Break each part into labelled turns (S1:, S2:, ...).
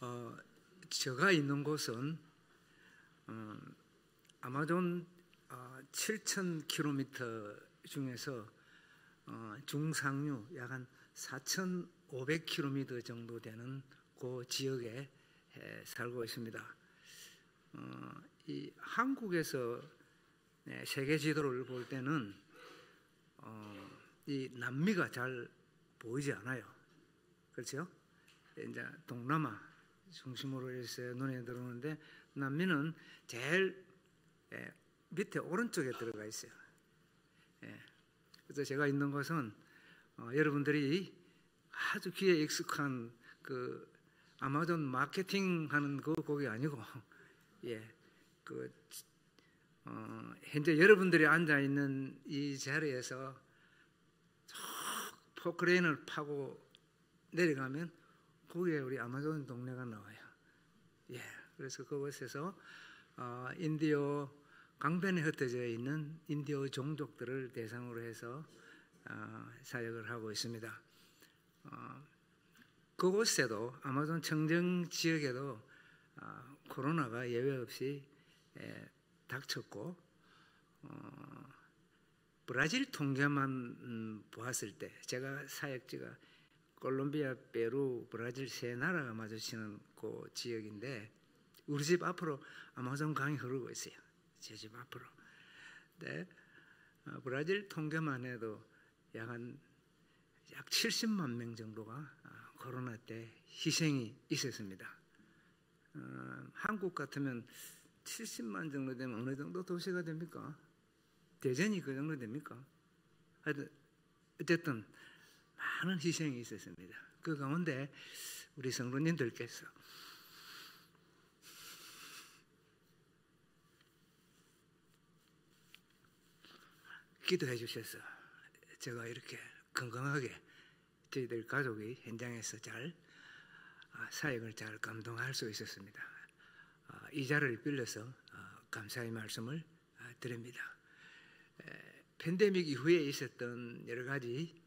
S1: 어, 제가 있는 곳은 아마존 7,000km 중에서 중상류 약 한 4,500km 정도 되는 그 지역에 살고 있습니다. 이 한국에서 세계 지도를 볼 때는 이 남미가 잘 보이지 않아요. 그렇죠? 이제 동남아 중심으로 해서 눈에 들어오는데 남미는 제일 밑에 오른쪽에 들어가 있어요. 그래서 제가 있는 곳은 여러분들이 아주 귀에 익숙한 그 아마존 마케팅하는 그 곡이 아니고, 현재 여러분들이 앉아 있는 이 자리에서 포크레인을 파고 내려가면 거기에 우리 아마존 동네가 나와요. 그래서 그곳에서 인디오 강변에 흩어져 있는 인디오 종족들을 대상으로 해서 사역을 하고 있습니다. 그곳에도 아마존 청정 지역에도 코로나가 예외 없이 닥쳤고, 브라질 통계만 보았을 때, 제가 사역지가 콜롬비아, 페루, 브라질 세 나라가 마주치는 그 지역인데 우리 집 앞으로 아마존 강이 흐르고 있어요. 제 집 앞으로. 네, 브라질 통계만 해도 약 70만 명 정도가 코로나 때 희생이 있었습니다. 한국 같으면 70만 정도 되면 어느 정도 도시가 됩니까? 대전이 그 정도 됩니까? 어쨌든 많은 희생이 있었습니다. 그 가운데 우리 성도님들께서 기도해 주셔서 제가 이렇게 건강하게 저희들 가족이 현장에서 잘 사역을 잘 감당할 수 있었습니다. 이 자리를 빌려서 감사의 말씀을 드립니다. 팬데믹 이후에 있었던 여러 가지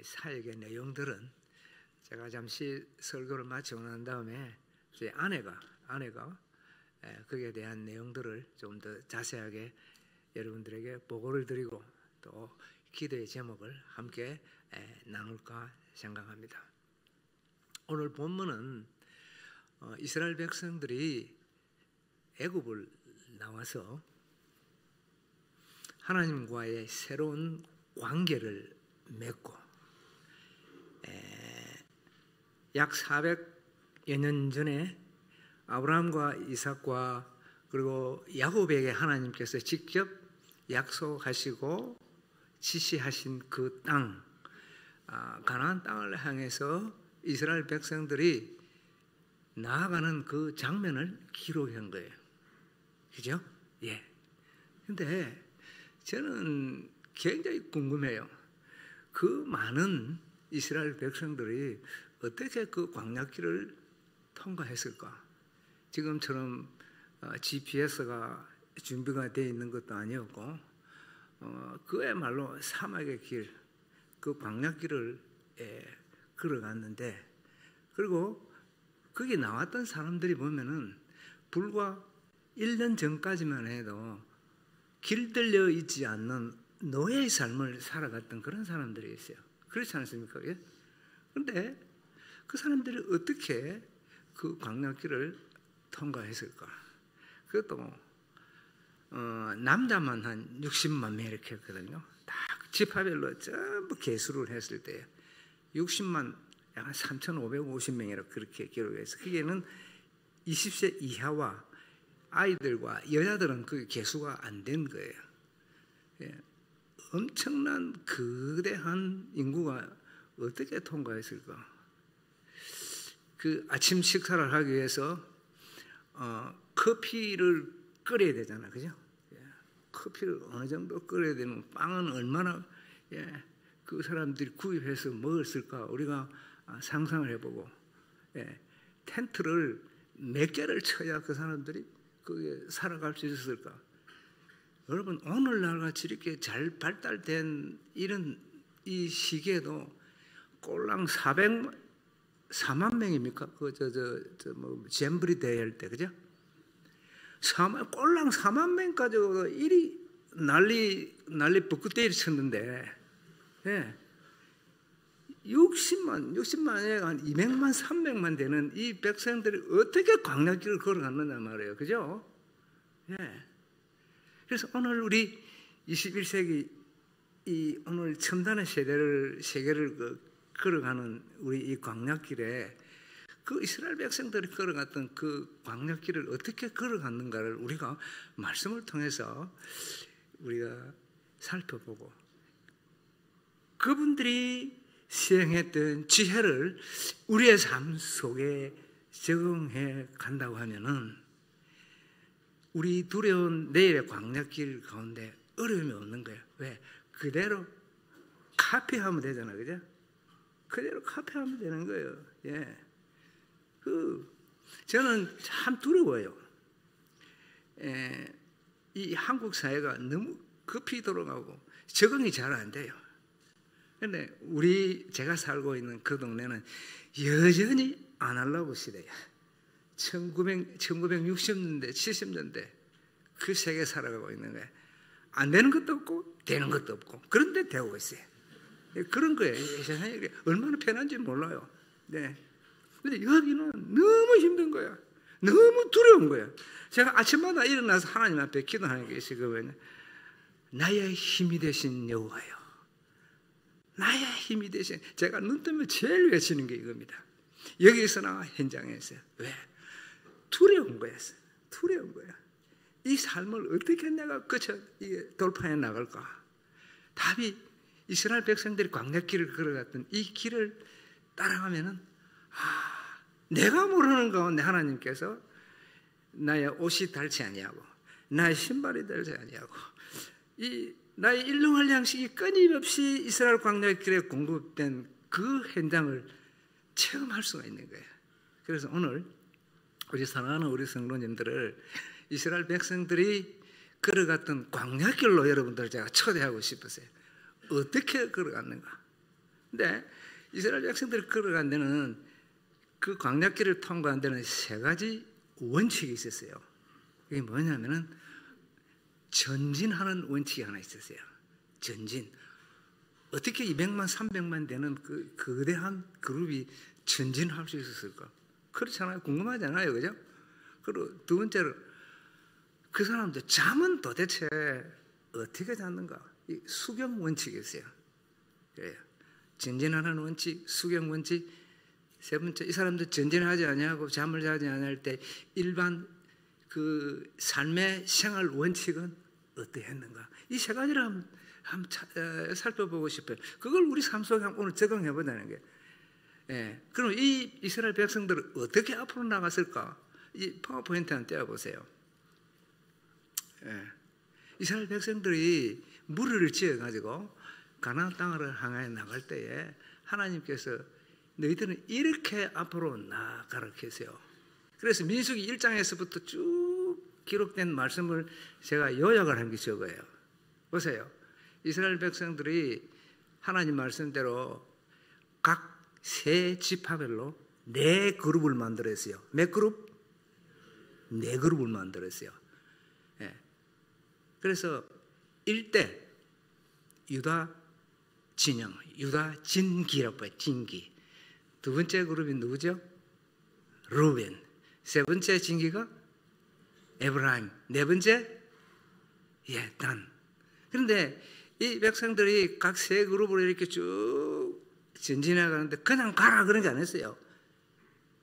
S1: 사역의 내용들은 제가 잠시 설교를 마치고 난 다음에 제 아내가 거기에 대한 내용들을 좀 더 자세하게 여러분들에게 보고를 드리고 또 기도의 제목을 함께 나눌까 생각합니다. 오늘 본문은 이스라엘 백성들이 애굽을 나와서 하나님과의 새로운 관계를 맺고 약 400여 년 전에 아브라함과 이삭과 그리고 야곱에게 하나님께서 직접 약속하시고 지시하신 그 땅, 가나안 땅을 향해서 이스라엘 백성들이 나아가는 그 장면을 기록한 거예요. 그죠? 근데 저는 굉장히 궁금해요. 그 많은 이스라엘 백성들이 어떻게 그 광야길을 통과했을까? 지금처럼 GPS가 준비가 되어 있는 것도 아니었고, 그야말로 사막의 길, 그 광야길을 걸어갔는데, 그리고 거기 나왔던 사람들이 보면은 불과 1년 전까지만 해도 길들여 있지 않는 노예의 삶을 살아갔던 그런 사람들이 있어요. 그렇지 않습니까? 그런데 그 사람들이 어떻게 그 광야길을 통과했을까? 그것도 남자만 한 60만 명 이렇게 했거든요. 다 지파별로 전부 계수를 했을 때 60만, 약 3,550명이라고 그렇게 기록해서 그게는 20세 이하와 아이들과 여자들은 그 계수가 안 된 거예요. 엄청난 거대한 인구가 어떻게 통과했을까? 그 아침 식사를 하기 위해서 커피를 끓여야 되잖아요, 그죠? 커피를 어느 정도 끓여야 되면 빵은 얼마나 그 사람들이 구입해서 먹었을까? 우리가 상상을 해보고 텐트를 몇 개를 쳐야 그 사람들이 거기에 살아갈 수 있었을까? 여러분, 오늘날 같이 이렇게 잘 발달된 이런 이 시기에도 꼴랑 4만 명입니까? 뭐 잼브리 대회 할 때, 그죠? 꼴랑 4만 명 가지고 이리 난리 벚꽃대회를 쳤는데, 예. 60만에 한 200만, 300만 되는 이 백성들이 어떻게 광야길을 걸어갔느냐 말이에요. 그죠? 예. 그래서 오늘 우리 21세기 오늘 첨단의 세계를 걸어가는 우리 이 광야길에 그 이스라엘 백성들이 걸어갔던 그 광야길을 어떻게 걸어갔는가를 우리가 말씀을 통해서 우리가 살펴보고 그분들이 시행했던 지혜를 우리의 삶 속에 적용해 간다고 하면은 우리 두려운 내일의 광야길 가운데 어려움이 없는 거예요. 왜? 그대로 카피하면 되잖아요. 그죠? 그대로 카피하면 되는 거예요. 예. 저는 참 두려워요. 이 한국 사회가 너무 급히 돌아가고 적응이 잘 안 돼요. 근데 제가 살고 있는 그 동네는 여전히 아날로그 시대야. 1960년대, 70년대 그 세계 살아가고 있는 거야. 안 되는 것도 없고 되는 것도 없고 그런데 되고 있어요. 그런 거예요. 세상이 얼마나 편한지 몰라요. 네. 근데 여기는 너무 힘든 거야. 너무 두려운 거야. 제가 아침마다 일어나서 하나님 앞에 기도하는 게 있어요. 나의 힘이 되신 여호와요. 나의 힘이 되신, 제가 눈 뜨면 제일 외치는 게 이겁니다. 여기서나 현장에서. 왜? 두려운 거였어요. 두려운 거야. 이 삶을 어떻게 내가 돌파해 나갈까? 답이 이스라엘 백성들이 광야길을 걸어갔던 이 길을 따라가면은 내가 모르는 가운데 하나님께서 나의 옷이 닳지 아니하고 나의 신발이 닳지 아니하고 나의 일용할 양식이 끊임없이 이스라엘 광야길에 공급된 그 현장을 체험할 수가 있는 거예요. 그래서 오늘 우리 사랑하는 우리 성도님들을 이스라엘 백성들이 걸어갔던 광야길로 여러분들 제가 초대하고 싶었어요. 어떻게 걸어갔는가? 근데 이스라엘 백성들이 걸어간 데는 그 광야길을 통과한 데는 3가지 원칙이 있었어요. 이게 뭐냐면은 전진하는 원칙이 하나 있었어요. 전진. 어떻게 200만, 300만 되는 그 거대한 그룹이 전진할 수 있었을까? 그렇잖아요. 궁금하잖아요. 그죠? 그리고 두 번째로 그 사람들 잠은 도대체 어떻게 잤는가? 이 수경 원칙이 있어요. 그래요. 전진하는 원칙, 수경 원칙. 세 번째, 이 사람들 전진하지 아니하고 잠을 자지 않을 때 일반 그 삶의 생활 원칙은 어떻게 했는가? 이 3가지를 한번 살펴보고 싶어요. 그걸 우리 삶 속에 오늘 적용해 보자는 게. 예. 그럼 이 이스라엘 백성들은 어떻게 앞으로 나갔을까? 이 파워포인트 한번 떼어보세요. 예. 이스라엘 백성들이 무리를 지어가지고 가나안 땅을 향해 나갈 때에 하나님께서 너희들은 이렇게 앞으로 나가라 했어요. 그래서 민수기 1장에서부터 쭉 기록된 말씀을 제가 요약을 한 게 저거예요. 보세요. 이스라엘 백성들이 하나님 말씀대로 각 세 지파별로 4그룹을 만들었어요. 몇 그룹? 4그룹을 만들었어요. 예. 그래서 1대 유다 진영, 유다 진기라고 봐요. 진기. 두 번째 그룹이 누구죠? 루벤. 세 번째 진기가 에브라임. 네 번째 단. 그런데 이 백성들이 각 3그룹으로 이렇게 쭉 전진해 가는데 그냥 가라 그런 게 아니었어요.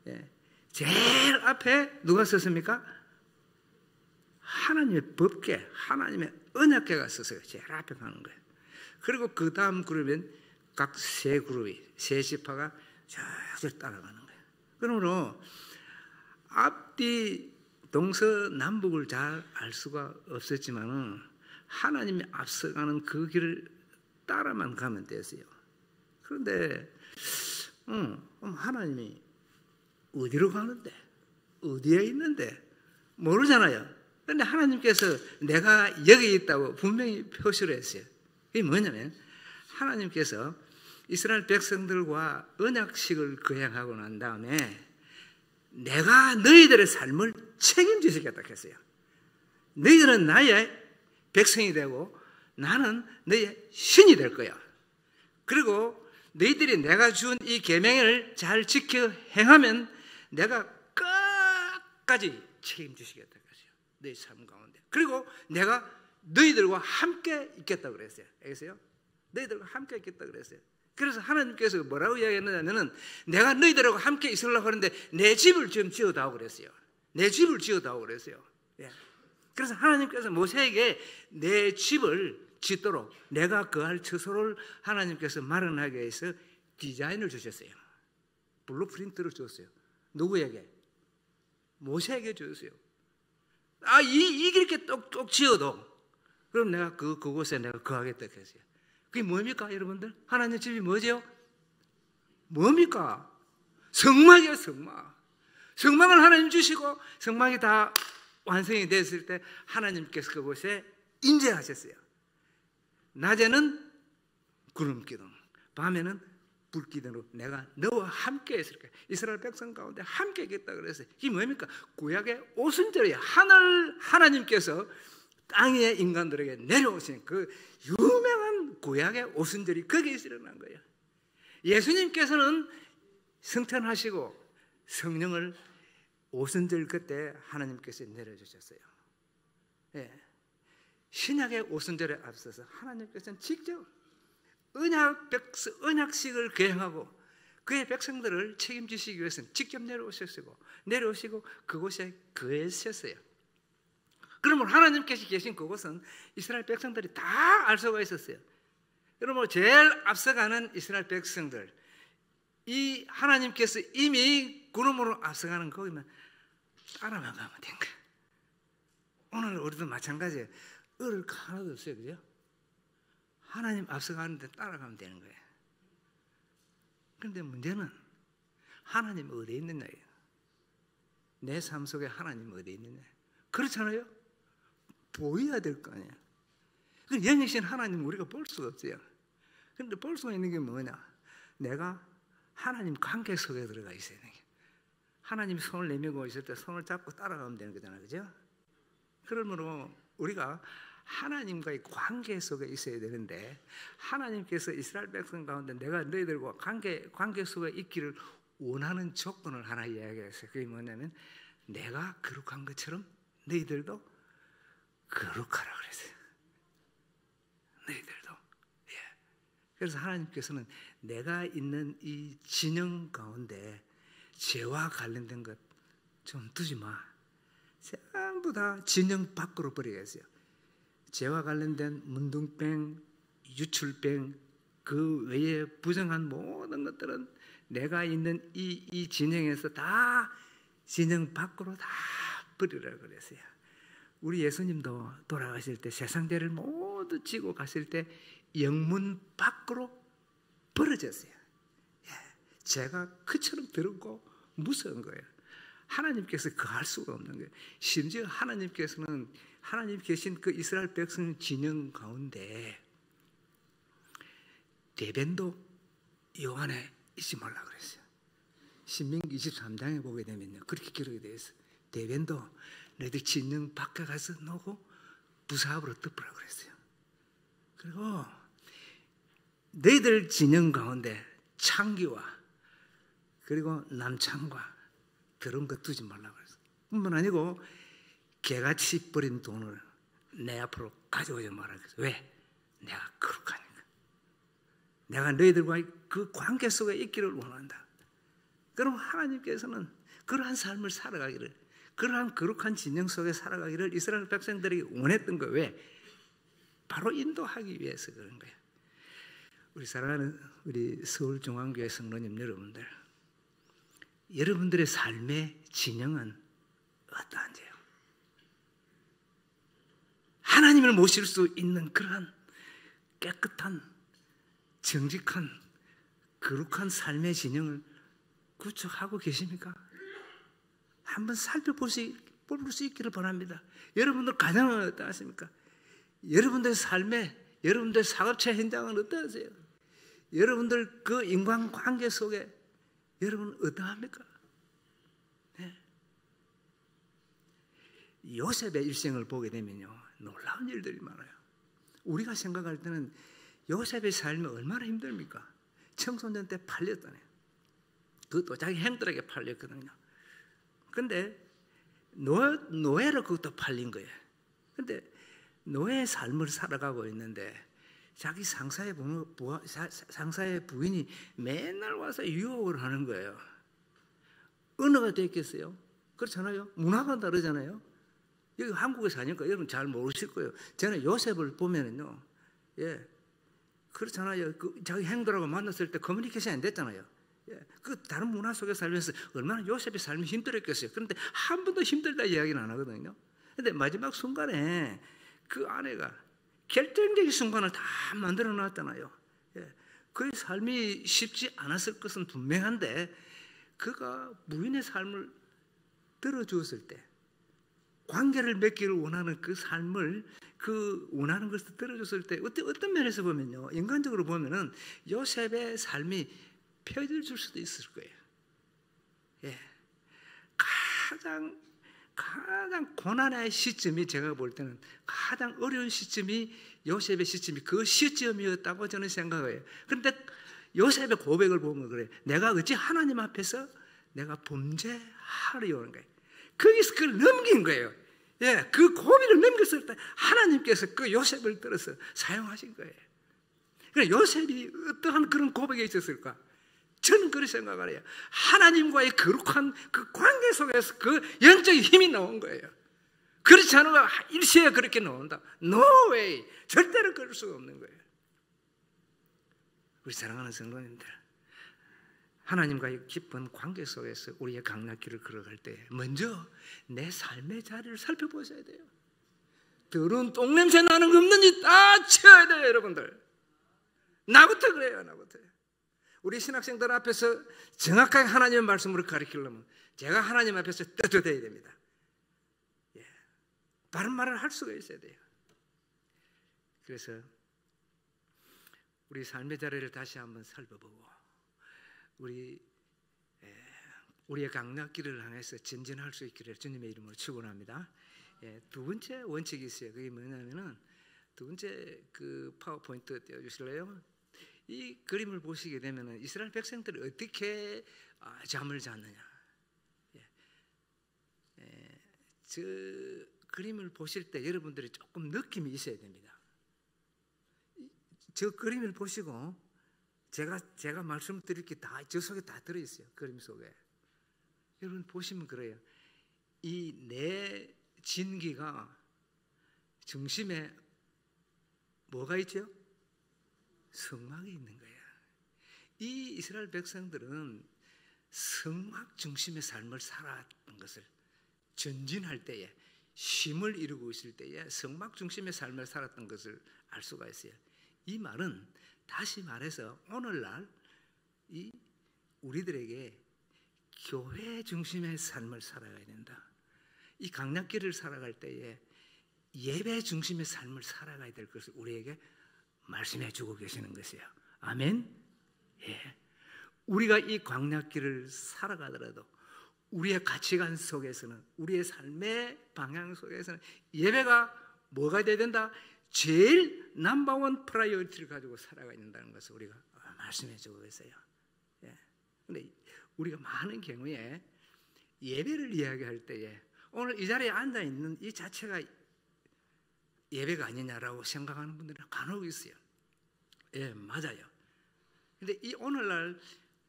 S1: 예. 제일 앞에 누가 섰습니까? 하나님의 법궤, 하나님의 언약궤가 섰어요. 제일 앞에 가는 거예요. 그리고 그 다음 그룹은 각 3그룹이, 3지파가 쭉 따라가는 거예요. 그러므로 앞뒤 동서남북을 잘 알 수가 없었지만은 하나님이 앞서가는 그 길을 따라만 가면 됐어요. 그런데 하나님이 어디로 가는데 어디에 있는데 모르잖아요. 그런데 하나님께서 내가 여기 있다고 분명히 표시를 했어요. 이게 뭐냐면 하나님께서 이스라엘 백성들과 언약식을 거행하고 난 다음에 내가 너희들의 삶을 책임지시겠다 했어요. 너희들은 나의 백성이 되고 나는 너희의 신이 될 거야. 그리고 너희들이 내가 준 이 계명을 잘 지켜 행하면 내가 끝까지 책임지시겠다 했어요. 너희 삶 가운데. 그리고 내가 너희들과 함께 있겠다고 그랬어요. 알겠어요? 너희들과 함께 있겠다 그랬어요. 그래서 하나님께서 뭐라고 이야기했느냐면 내가 너희들하고 함께 있으려고 하는데 내 집을 좀 지어다오 그랬어요. 내 집을 지어다오 그랬어요. 예. 그래서 하나님께서 모세에게 내 집을 짓도록 내가 거할 처소를 하나님께서 마련하게 해서 디자인을 주셨어요. 블루프린트를 줬어요. 누구에게? 모세에게 줬어요. 이렇게 똑똑 지어도 그럼 내가 그곳에 내가 거하겠다 했어요. 그게 뭡니까 여러분들? 하나님 집이 뭐죠? 뭡니까? 성막이에요. 성막. 성막을 하나님 주시고 성막이 다 완성이 됐을 때 하나님께서 그곳에 임재하셨어요. 낮에는 구름기둥, 밤에는 불기둥으로 내가 너와 함께 했을 거야. 이스라엘 백성 가운데 함께 있겠다 그랬어요. 이게 뭡니까? 구약의 오순절이에요. 하나님께서 땅 위에 인간들에게 내려오신 그 유명한 구약의 오순절이 거기에 일어난 거예요. 예수님께서는 성탄하시고 성령을 오순절 그때 하나님께서 내려주셨어요. 예. 신약의 오순절에 앞서서 하나님께서는 직접 언약식을 거행하고 그의 백성들을 책임지시기 위해서는 직접 내려오시고 그곳에 거하셨어요. 그러면 하나님께서 계신 그곳은 이스라엘 백성들이 다 알 수가 있었어요. 여러분 제일 앞서가는 이스라엘 백성들, 이 하나님께서 이미 구름으로 앞서가는 거기만 따라만 가면 된 거예요. 오늘 우리도 마찬가지예요. 어릴 거 하나도 없어요. 그죠? 하나님 앞서가는데 따라가면 되는 거예요. 그런데 문제는 하나님 어디에 있느냐예요. 내 삶 속에 하나님 어디에 있느냐. 그렇잖아요. 보여야 될 거 아니에요. 그 영이신 하나님 우리가 볼 수가 없어요. 그런데 볼 수가 있는 게 뭐냐. 내가 하나님 관계 속에 들어가 있어야 되는 게. 하나님이 손을 내밀고 있을 때 손을 잡고 따라가면 되는 거잖아요. 그죠? 그러므로 우리가 하나님과의 관계 속에 있어야 되는데 하나님께서 이스라엘 백성 가운데 내가 너희들과 관계 속에 있기를 원하는 조건을 하나 이야기했어요. 그게 뭐냐면 내가 거룩한 것처럼 너희들도 거룩하라 그랬어요. 너희들도. 예. 그래서 하나님께서는 내가 있는 이 진영 가운데 죄와 관련된 것 좀 두지 마. 전부 다 진영 밖으로 버리겠어요. 죄와 관련된 문둥병, 유출병, 그 외에 부정한 모든 것들은 내가 있는 이 진영에서 다 진영 밖으로 다 버리라 그랬어요. 우리 예수님도 돌아가실 때 세상대를 모두 지고 가실 때 영문 밖으로 벌어졌어요. 예, 죄가 그처럼 더럽고 무서운 거예요. 하나님께서 거할 수가 없는 거예요. 심지어 하나님께서는 하나님 계신 그 이스라엘 백성 진영 가운데 대변도 요 안에 있지 말라 그랬어요. 신명기 23장에 보게 되면요, 그렇게 기록이 되어 있어요. 대변도 너희들 진영 밖에 가서 놓고 부사업으로 덮으라 그랬어요. 그리고 너희들 진영 가운데 창기와 그리고 남창과 더러운 것 두지 말라 그랬어요. 뿐만 아니고 개같이 버린 돈을 내 앞으로 가져오지 마라 그랬어요. 왜? 내가 거룩하니까. 내가 너희들과 그 관계 속에 있기를 원한다. 그럼 하나님께서는 그러한 삶을 살아가기를, 그러한 거룩한 진영 속에 살아가기를 이스라엘 백성들이 원했던 거예요. 왜? 바로 인도하기 위해서 그런 거예요. 우리 사랑하는 우리 서울중앙교회 성도님 여러분들, 여러분들의 삶의 진영은 어떠한지요? 하나님을 모실 수 있는 그러한 깨끗한, 정직한, 거룩한 삶의 진영을 구축하고 계십니까? 한번 살펴볼 수 있기를 바랍니다. 여러분들 가정은 어떠하십니까? 여러분들 삶의, 여러분들 사업체 현장은 어떠하세요? 여러분들 그 인간관계 속에 여러분 어떠합니까? 네. 요셉의 일생을 보게 되면요, 놀라운 일들이 많아요. 우리가 생각할 때는 요셉의 삶이 얼마나 힘듭니까? 청소년 때 팔렸잖아요. 그것도 자기 형들에게 팔렸거든요. 근데 노예로 그것도 팔린 거예요. 근데 노예의 삶을 살아가고 있는데 자기 상사의 부인이 맨날 와서 유혹을 하는 거예요. 언어가 됐겠어요? 그렇잖아요. 문화가 다르잖아요. 여기 한국에 사니까 여러분 잘 모르실 거예요. 저는 요셉을 보면은요, 예, 그렇잖아요. 자기 형들하고 만났을 때 커뮤니케이션이 안 됐잖아요. 예, 그 다른 문화 속에 살면서 얼마나 요셉의 삶이 힘들었겠어요. 그런데 한 번도 힘들다 이야기는 안 하거든요. 근데 마지막 순간에 그 아내가 결정적인 순간을 다 만들어 놨잖아요. 예, 그의 삶이 쉽지 않았을 것은 분명한데 그가 부인의 삶을 들어주었을 때, 관계를 맺기를 원하는 그 삶을, 그 원하는 것을 들어줬을 때 어떤 면에서 보면요, 인간적으로 보면은 요셉의 삶이 펴질 수도 있을 거예요. 예, 가장 고난의 시점이, 제가 볼 때는 가장 어려운 시점이 요셉의 시점이 그 시점이었다고 저는 생각해요. 그런데 요셉의 고백을 보면 그래요. 내가 어찌 하나님 앞에서 내가 범죄하리오는 거예요. 거기서 그걸 넘긴 거예요. 예, 그 고비를 넘겼을 때 하나님께서 그 요셉을 들어서 사용하신 거예요. 그러니까 요셉이 어떠한 그런 고백이 있었을까? 저는 그렇게 생각을 해요. 하나님과의 거룩한 그 관계 속에서 그 영적인 힘이 나온 거예요. 그렇지 않으면 일시에 그렇게 나온다. No way. 절대로 그럴 수가 없는 거예요. 우리 사랑하는 성도님들, 하나님과의 깊은 관계 속에서 우리의 강락길을 걸어갈 때 먼저 내 삶의 자리를 살펴보셔야 돼요. 더러운 똥냄새 나는 거 없는지 다 치워야 돼요, 여러분들. 나부터 그래요, 나부터. 우리 신학생들 앞에서 정확하게 하나님의 말씀으로 가르치려면 제가 하나님 앞에서 떳떳해야 됩니다. 예, 바른 말을 할 수가 있어야 돼요. 그래서 우리 삶의 자리를 다시 한번 살펴보고 우리의 강락길을 향해서 전진할 수 있기를 주님의 이름으로 축원합니다. 예, 두 번째 원칙이 있어요. 그게 뭐냐면은, 두 번째 그 파워포인트 띄워주실래요? 이 그림을 보시게 되면은 이스라엘 백성들이 어떻게 잠을 잤느냐. 저 그림을 보실 때 여러분들이 조금 느낌이 있어야 됩니다. 저 그림을 보시고 제가 말씀드릴 게 다 저 속에 다 들어있어요. 그림 속에. 여러분 보시면 그래요. 이 네 진기가 중심에 뭐가 있죠? 성막이 있는 거예요. 이 이스라엘 백성들은 성막 중심의 삶을 살았던 것을, 전진할 때에 쉼을 이루고 있을 때에 성막 중심의 삶을 살았던 것을 알 수가 있어요. 이 말은 다시 말해서 오늘날 이 우리들에게 교회 중심의 삶을 살아가야 된다. 이 강락길을 살아갈 때에 예배 중심의 삶을 살아가야 될 것을 우리에게 말씀해 주고 계시는 것이에요. 아멘. 예. 우리가 이 강락길을 살아가더라도 우리의 가치관 속에서는, 우리의 삶의 방향 속에서는 예배가 뭐가 돼야 된다? 제일 넘버원 프라이어리티를 가지고 살아가야 된다는 것을 우리가 말씀해 주고 있어요. 그런데 우리가 많은 경우에 예배를 이야기할 때에 오늘 이 자리에 앉아 있는 이 자체가 예배가 아니냐라고 생각하는 분들이 간혹 있어요. 예, 맞아요. 근데 이 오늘날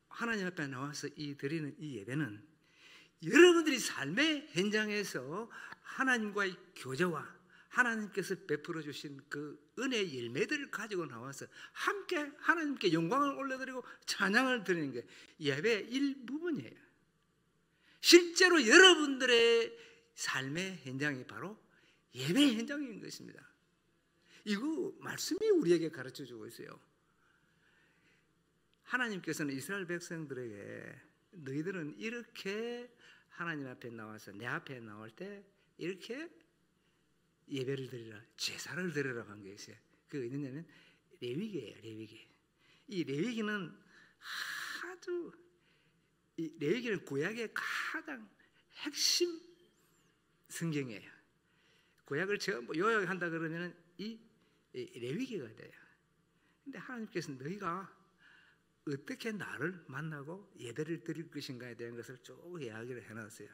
S1: 하나님 앞에 나와서 드리는 이 예배는 여러분들이 삶의 현장에서 하나님과의 교제와 하나님께서 베풀어 주신 그 은혜의 열매들을 가지고 나와서 함께 하나님께 영광을 올려드리고 찬양을 드리는 게 예배의 일부분이에요. 실제로 여러분들의 삶의 현장이 바로 예배의 현장인 것입니다. 이거 말씀이 우리에게 가르쳐주고 있어요. 하나님께서는 이스라엘 백성들에게 너희들은 이렇게 하나님 앞에 나와서 내 앞에 나올 때 이렇게 예배를 드리라, 제사를 드리라고 한 게 있어요. 그게 어디냐면 레위기예요. 레위기. 이 레위기는 아주 이 레위기는 구약의 가장 핵심 성경이에요. 구약을 전부 요약한다 그러면 이 레위기가 돼요. 근데 하나님께서 너희가 어떻게 나를 만나고 예배를 드릴 것인가에 대한 것을 쭉 이야기를 해놨어요.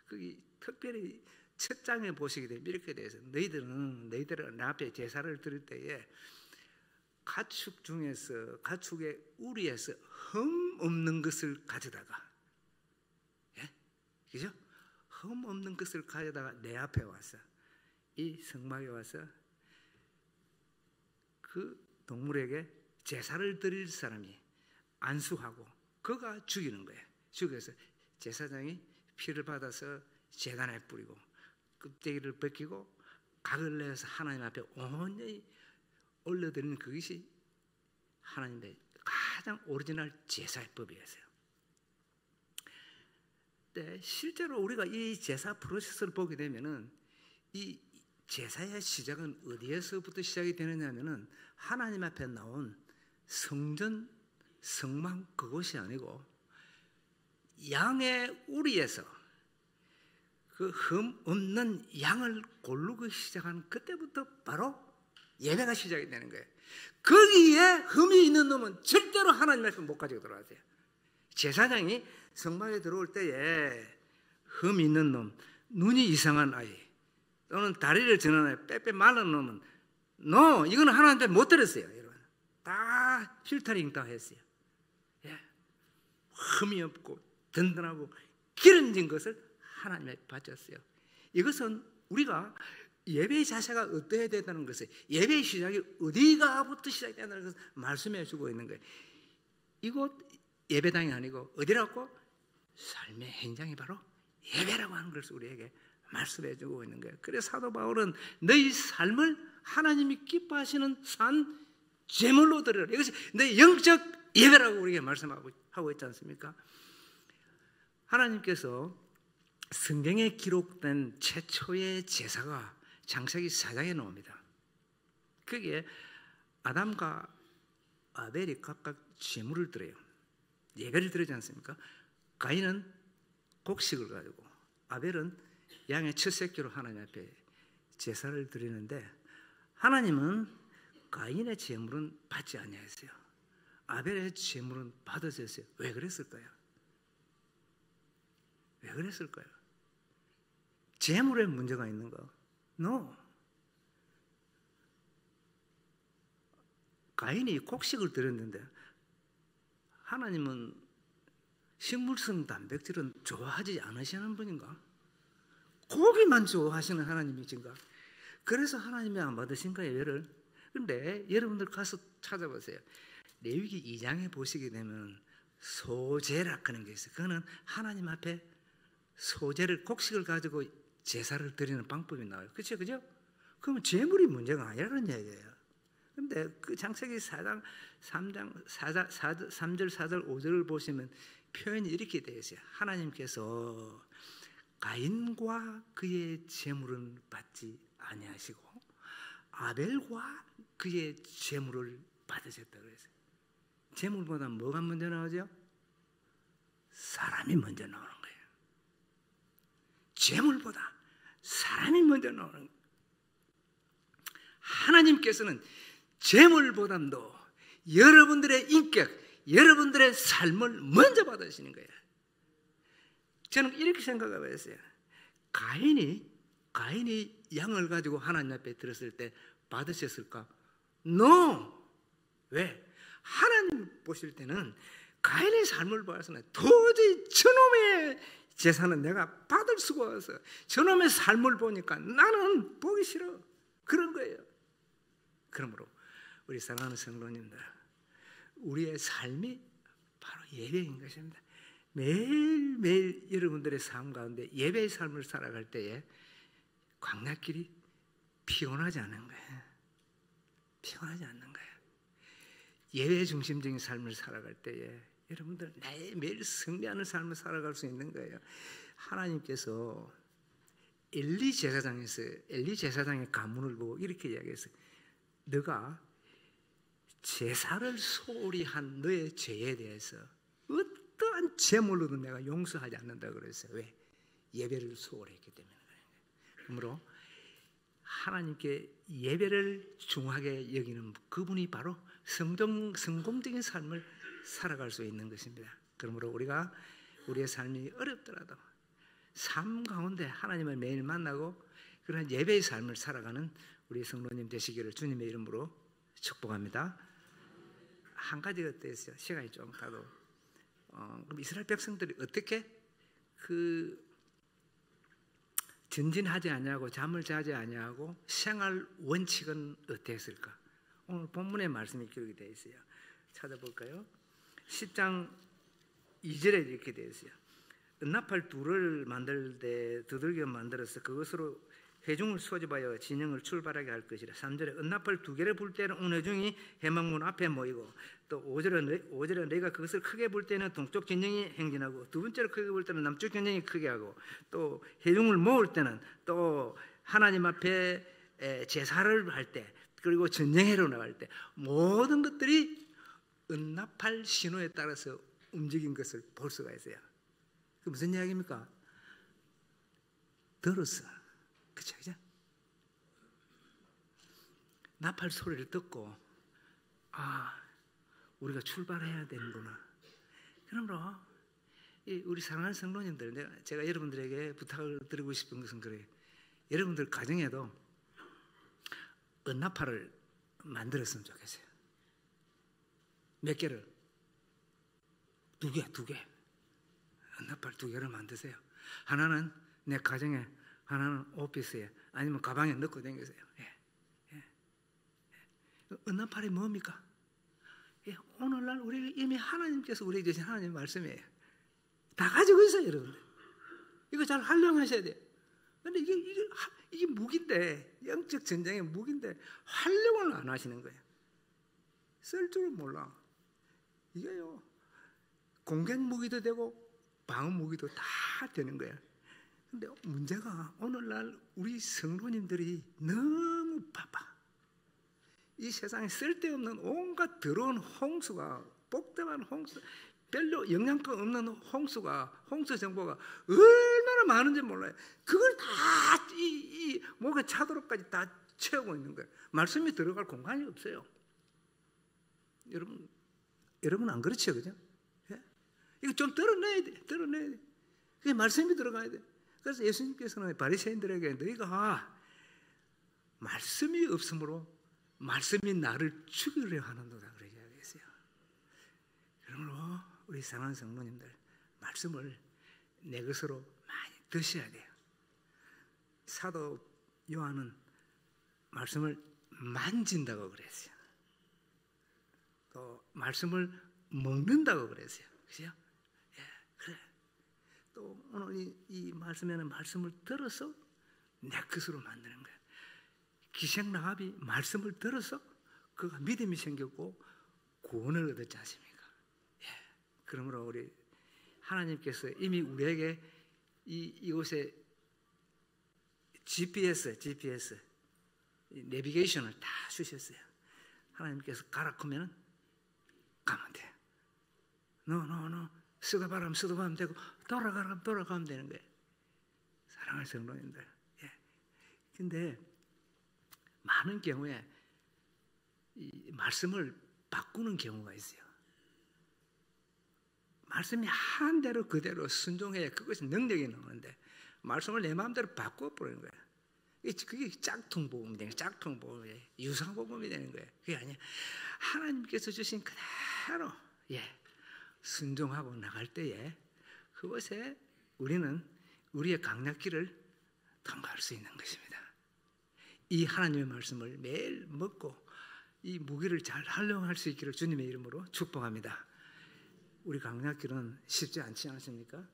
S1: 거기 특별히 첫 장에 보시게 되면 이렇게 돼서 너희들은 내 앞에 제사를 드릴 때에 가축 중에서 가축의 우리에서 흠 없는 것을 가져다가, 예? 그죠? 흠 없는 것을 가져다가 내 앞에 와서 이 성막에 와서 그 동물에게 제사를 드릴 사람이 안수하고 그가 죽이는 거예요. 죽여서 제사장이 피를 받아서 제단에 뿌리고 껍데기를 벗기고 각을 내서 하나님 앞에 온전히 올려드리는 그것이 하나님의 가장 오리지널 제사법이었어요. 근데 실제로 우리가 이 제사 프로세스를 보게 되면은 이 제사의 시작은 어디에서부터 시작이 되느냐 하면은 하나님 앞에 나온 성전 성막 그곳이 아니고 양의 우리에서 그 흠 없는 양을 고르고 시작하는 그때부터 바로 예배가 시작이 되는 거예요. 거기에 흠이 있는 놈은 절대로 하나님 앞에 못 가지고 들어가세요. 제사장이 성막에 들어올 때에 흠이 있는 놈, 눈이 이상한 아이 또는 다리를 저는 아이, 빼빼 마른 놈은 이거는 하나님 앞에 못 들었어요. 여러분. 다 필터링 다 했어요. 예. 흠이 없고 든든하고 기름진 것을 하나님에 바쳤어요. 이것은 우리가 예배의 자세가 어떠해야 된다는 것을, 예배의 시작이 어디가부터 시작이 된다는 것을 말씀해 주고 있는 거예요. 이곳 예배당이 아니고 어디라고? 삶의 현장이 바로 예배라고 하는 것을 우리에게 말씀해 주고 있는 거예요. 그래서 사도 바울은 너희 삶을 하나님이 기뻐하시는 산 제물로 드리라. 이것이 내 영적 예배라고 우리에게 말씀하고 있지 않습니까? 하나님께서 성경에 기록된 최초의 제사가 창세기 4장에 나옵니다. 거기에 아담과 아벨이 각각 제물을 드려요. 예배를 드리지 않습니까? 가인은 곡식을 가지고 아벨은 양의 첫 새끼로 하나님 앞에 제사를 드리는데 하나님은 가인의 제물은 받지 아니하였어요. 아벨의 제물은 받으셨어요. 왜 그랬을까요? 왜 그랬을까요? 제물에 문제가 있는가? No. 가인이 곡식을 드렸는데 하나님은 식물성 단백질은 좋아하지 않으시는 분인가? 고기만 좋아하시는 하나님이신가? 그래서 하나님이 안 받으신가 예배를? 그런데 여러분들 가서 찾아보세요. 레위기 2장에 보시게 되면 소제라 하는 게 있어요. 그거는 하나님 앞에 소제를 곡식을 가지고 제사를 드리는 방법이 나와요. 그렇죠? 그죠? 그러면 제물이 문제가 아니라는 얘기예요. 그런데 그 창세기 4장 3절 4절 5절을 보시면 표현이 이렇게 되어 있어요. 하나님께서 가인과 그의 제물은 받지 아니하시고 아벨과 그의 제물을 받으셨다 그랬어요. 제물보다 뭐가 먼저 나오죠? 사람이 먼저 나오는 거예요. 제물보다 사람이 먼저 나오는 거예요. 하나님께서는 제물보다도 여러분들의 인격, 여러분들의 삶을 먼저 받으시는 거예요. 저는 이렇게 생각하고 있어요. 가인이 양을 가지고 하나님 앞에 들었을 때 받으셨을까? No! 왜? 하나님 보실 때는 가인의 삶을 봐서는 도저히 저놈의 제사는 내가 받을 수가 없어. 저놈의 삶을 보니까 나는 보기 싫어. 그런 거예요. 그러므로 우리 사랑하는 성도님들, 우리의 삶이 바로 예배인 것입니다. 매일매일 여러분들의 삶 가운데 예배의 삶을 살아갈 때에 광야길이 피곤하지 않는 거예요. 피곤하지 않는 거예요. 예배 중심적인 삶을 살아갈 때에 여러분들 매일 승리하는 삶을 살아갈 수 있는 거예요. 하나님께서 엘리 제사장의 가문을 보고 이렇게 이야기했어요. 너가 제사를 소홀히 한 너의 죄에 대해서 어떠한 제물로도 내가 용서하지 않는다 그랬어요. 왜? 예배를 소홀했기 때문에. 그러므로 하나님께 예배를 중하게 여기는 그분이 바로 성공적인 삶을 살아갈 수 있는 것입니다. 그러므로 우리가 우리의 삶이 어렵더라도 삶 가운데 하나님을 매일 만나고 그런 예배의 삶을 살아가는 우리 성도님 되시기를 주님의 이름으로 축복합니다. 한 가지가 있어요. 시간이 좀 가도 그럼 이스라엘 백성들이 어떻게 전진하지 아니하고 잠을 자지 아니하고 생활 원칙은 어땠을까? 오늘 본문의 말씀이 기록이 되어 있어요. 찾아볼까요? 10장 2절에 이렇게 되어 있어요. 은나팔 둘을 만들 때 두들겨 만들어서 그것으로 회중을 소집하여 진영을 출발하게 할 것이라. 3절에 은나팔 두 개를 불 때는 온 회중이 회막문 앞에 모이고, 또 5절에 너희가 그것을 크게 불 때는 동쪽 진영이 행진하고, 두 번째로 크게 불 때는 남쪽 진영이 크게 하고, 또 회중을 모을 때는 또 하나님 앞에 제사를 할 때, 그리고 전쟁회로 나갈 때 모든 것들이 은나팔 신호에 따라서 움직인 것을 볼 수가 있어요. 그 무슨 이야기입니까? 들었어. 그쵸? 나팔 소리를 듣고 우리가 출발해야 되는구나. 그러므로 우리 사랑하는 성도님들, 제가 여러분들에게 부탁을 드리고 싶은 것은 그래요. 여러분들 가정에도 은나팔을 만들었으면 좋겠어요. 몇 개를? 두 개. 은나팔 2개를 만드세요. 하나는 내 가정에, 하나는 오피스에, 아니면 가방에 넣고 다니세요. 은나팔이 뭡니까? 오늘날 우리 이미 하나님께서 우리에게 주신 하나님의 말씀이에요. 다 가지고 있어요, 여러분들. 이거 잘 활용하셔야 돼요. 근데 이게 무기인데, 영적 전쟁의 무기인데 활용을 안 하시는 거예요. 쓸 줄 몰라. 이게요, 공격 무기도 되고 방어 무기도 다 되는 거예요. 근데 문제가 오늘날 우리 성도님들이 너무 바빠. 이 세상에 쓸데없는 온갖 더러운 홍수가, 복잡한 홍수, 별로 영양가 없는 홍수 정보가 얼마나 많은지 몰라요. 그걸 다 이 목에 차도록까지 다 채우고 있는 거예요. 말씀이 들어갈 공간이 없어요. 여러분 안 그렇죠, 그죠? 이거 좀 드러내야 돼. 그게 말씀이 들어가야 돼. 그래서 예수님께서는 바리새인들에게 너희가 말씀이 없으므로 말씀이 나를 죽이려 하는도다 그렇게 이야기했어요. 그러므로 우리 사랑하는 성도님들, 말씀을 내 것으로 많이 드셔야 돼요. 사도 요한은 말씀을 만진다고 그랬어요. 또 말씀을 먹는다고 그랬어요. 그죠? 그래. 또 오늘 이 말씀에는 말씀을 들어서 내 것으로 만드는 거예요. 기생라합이 말씀을 들어서 그가 믿음이 생겼고 구원을 얻었지 않습니까? 그러므로 우리 하나님께서 이미 우리에게 이곳에 GPS 내비게이션을 다 주셨어요. 하나님께서 가라 하면은 가면 돼. 너 쓰다바람 되고 돌아가면 되는 거예요. 사랑하는 성도님들. 근데 많은 경우에 이 말씀을 바꾸는 경우가 있어요. 말씀이 한 대로 그대로 순종해야 그것이 능력이 나오는데 말씀을 내 마음대로 바꿔버리는 거예요. 그게 짝퉁복음이 되는 거예요. 짝퉁복음이 유상복음이 되는 거예요. 그게 아니에요. 하나님께서 주신 그대로 순종하고 나갈 때에 그것에 우리는 우리의 강약기를 통과할 수 있는 것입니다. 이 하나님의 말씀을 매일 먹고 이 무기를 잘 활용할 수 있기를 주님의 이름으로 축복합니다. 우리 강약길은 쉽지 않지 않습니까?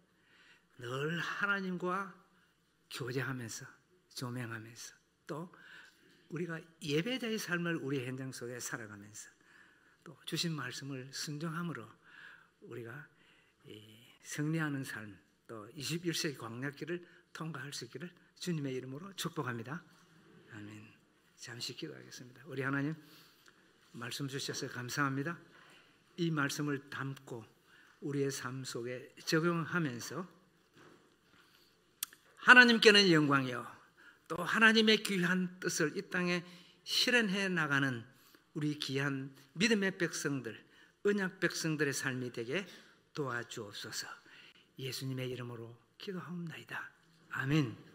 S1: 늘 하나님과 교제하면서 조명하면서 또 우리가 예배자의 삶을 우리 현장 속에 살아가면서 또 주신 말씀을 순종함으로 우리가 승리하는 삶, 또 21세기 광야길을 통과할 수 있기를 주님의 이름으로 축복합니다. 아멘. 잠시 기도하겠습니다. 우리 하나님, 말씀 주셔서 감사합니다. 이 말씀을 담고 우리의 삶 속에 적용하면서 하나님께는 영광이요 또 하나님의 귀한 뜻을 이 땅에 실현해 나가는 우리 귀한 믿음의 백성들, 언약 백성들의 삶이 되게 도와주옵소서. 예수님의 이름으로 기도하옵나이다. 아멘.